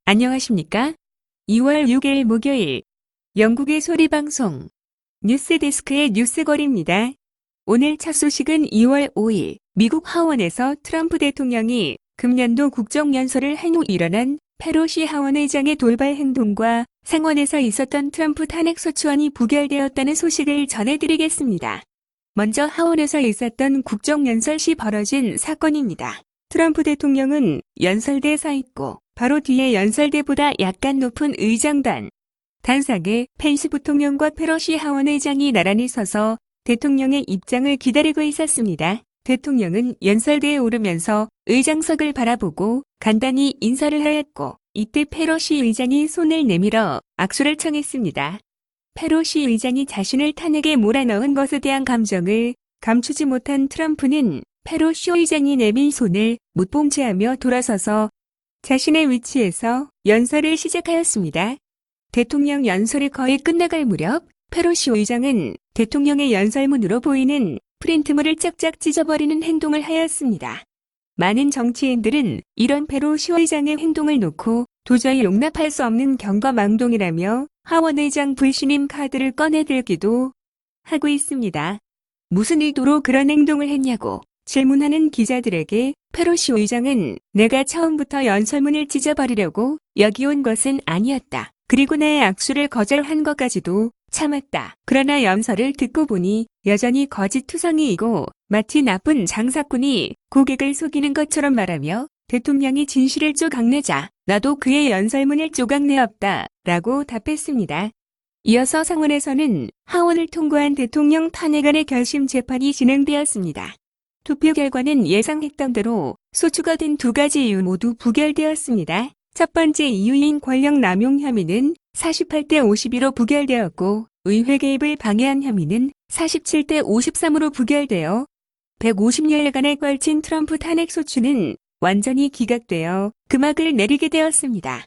안녕하십니까? 2월 6일 목요일 영국의 소리방송 뉴스데스크의 뉴스거리입니다. 오늘 첫 소식은 2월 5일 미국 하원에서 트럼프 대통령이 금년도 국정연설을 한 후 일어난 페로시 하원의장의 돌발 행동과 상원에서 있었던 트럼프 탄핵소추안이 부결되었다는 소식을 전해드리겠습니다. 먼저 하원에서 있었던 국정연설 시 벌어진 사건입니다. 트럼프 대통령은 연설대에 서 있고 바로 뒤에 연설대보다 약간 높은 의장단, 단상에 펜스 부통령과 페로시 하원의장이 나란히 서서 대통령의 입장을 기다리고 있었습니다. 대통령은 연설대에 오르면서 의장석을 바라보고 간단히 인사를 하였고 이때 페로시 의장이 손을 내밀어 악수를 청했습니다. 페로시 의장이 자신을 탄핵에 몰아넣은 것에 대한 감정을 감추지 못한 트럼프는 페로시 의장이 내민 손을 못 본 채 하며 돌아서서 자신의 위치에서 연설을 시작하였습니다. 대통령 연설이 거의 끝나갈 무렵 페로시 의장은 대통령의 연설문으로 보이는 프린트물을 짝짝 찢어버리는 행동을 하였습니다. 많은 정치인들은 이런 페로시 의장의 행동을 놓고 도저히 용납할 수 없는 경거망동이라며 하원의장 불신임 카드를 꺼내들기도 하고 있습니다. 무슨 의도로 그런 행동을 했냐고 질문하는 기자들에게 페로시 의장은 내가 처음부터 연설문을 찢어버리려고 여기 온 것은 아니었다. 그리고 내 악수를 거절한 것까지도 참았다. 그러나 연설을 듣고 보니 여전히 거짓투성이이고 마치 나쁜 장사꾼이 고객을 속이는 것처럼 말하며 대통령이 진실을 쪼각내자 나도 그의 연설문을 쪼각내었다 라고 답했습니다. 이어서 상원에서는 하원을 통과한 대통령 탄핵안의 결심 재판이 진행되었습니다. 투표 결과는 예상했던 대로 소추가 된 두 가지 이유 모두 부결되었습니다. 첫 번째 이유인 권력 남용 혐의는 48대 52로 부결되었고 의회 개입을 방해한 혐의는 47대 53으로 부결되어 150여일간에 걸친 트럼프 탄핵 소추는 완전히 기각되어 금악을 내리게 되었습니다.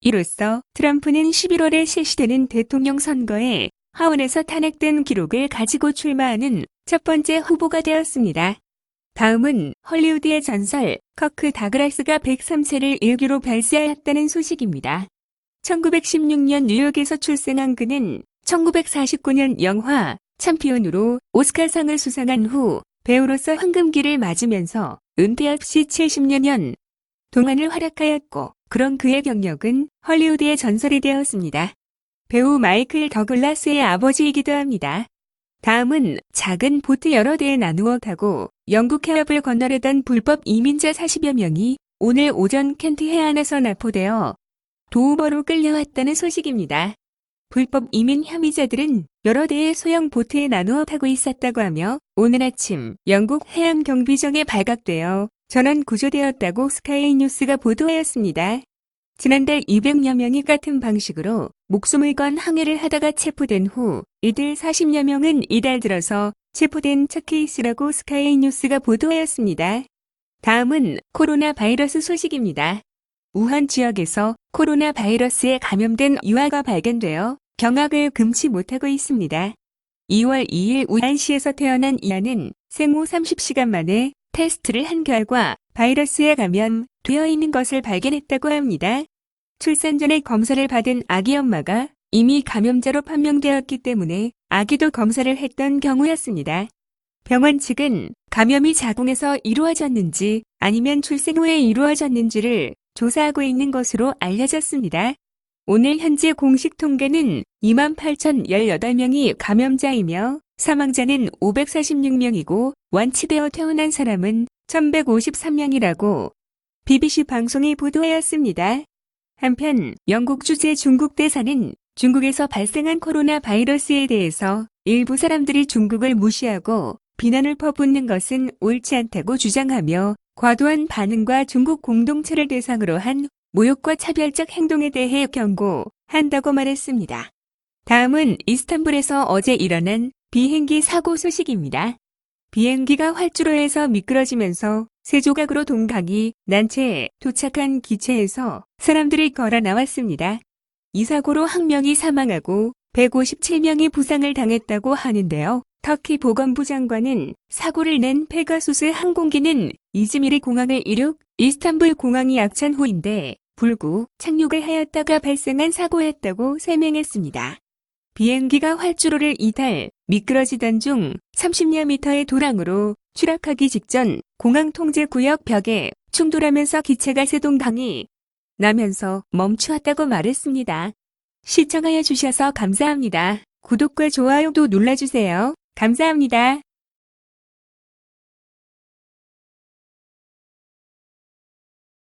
이로써 트럼프는 11월에 실시되는 대통령 선거에 하원에서 탄핵된 기록을 가지고 출마하는 첫 번째 후보가 되었습니다. 다음은 헐리우드의 전설 커크 다그라스가 103세를 일기로 별세하였다는 소식입니다. 1916년 뉴욕에서 출생한 그는 1949년 영화 챔피언으로 오스카상을 수상한 후 배우로서 황금기를 맞으면서 은퇴 없이 70여 년 동안을 활약하였고 그런 그의 경력은 헐리우드의 전설이 되었습니다. 배우 마이클 더글라스의 아버지이기도 합니다. 다음은 작은 보트 여러 대에 나누어 타고 영국 해협을 건너려던 불법 이민자 40여 명이 오늘 오전 켄트 해안에서 납포되어 도우버로 끌려왔다는 소식입니다. 불법 이민 혐의자들은 여러 대의 소형 보트에 나누어 타고 있었다고 하며 오늘 아침 영국 해양경비정에 발각되어 전원 구조되었다고 스카이뉴스가 보도하였습니다. 지난달 200여 명이 같은 방식으로 목숨을 건 항해를 하다가 체포된 후 이들 40여 명은 이달 들어서 체포된 첫 케이스라고 스카이뉴스가 보도하였습니다. 다음은 코로나 바이러스 소식입니다. 우한 지역에서 코로나 바이러스에 감염된 유아가 발견되어 경악을 금치 못하고 있습니다. 2월 2일 우한시에서 태어난 이아는 생후 30시간 만에 테스트를 한 결과 바이러스에 감염되어 있는 것을 발견했다고 합니다. 출산 전에 검사를 받은 아기 엄마가 이미 감염자로 판명되었기 때문에 아기도 검사를 했던 경우였습니다. 병원 측은 감염이 자궁에서 이루어졌는지 아니면 출생 후에 이루어졌는지를 조사하고 있는 것으로 알려졌습니다. 오늘 현재 공식 통계는 28,018명이 감염자이며 사망자는 546명이고 완치되어 태어난 사람은 1,153명이라고 BBC 방송이 보도하였습니다. 한편 영국 주재 중국 대사는 중국에서 발생한 코로나 바이러스에 대해서 일부 사람들이 중국을 무시하고 비난을 퍼붓는 것은 옳지 않다고 주장하며 과도한 반응과 중국 공동체를 대상으로 한 모욕과 차별적 행동에 대해 경고한다고 말했습니다. 다음은 이스탄불에서 어제 일어난 비행기 사고 소식입니다. 비행기가 활주로에서 미끄러지면서 세 조각으로 동강이 난 채 도착한 기체에서 사람들이 걸어 나왔습니다. 이 사고로 1명이 사망하고 157명이 부상을 당했다고 하는데요. 터키 보건부 장관은 사고를 낸 페가수스 항공기는 이즈미르 공항을 이륙 이스탄불 공항이 약찬 후인데 불구 착륙을 하였다가 발생한 사고였다고 설명했습니다. 비행기가 활주로를 이탈, 미끄러지던 중 30여 미터의 도랑으로 추락하기 직전 공항 통제 구역 벽에 충돌하면서 기체가 세동당이 나면서 멈추었다고 말했습니다. 시청하여 주셔서 감사합니다. 구독과 좋아요도 눌러주세요. 감사합니다.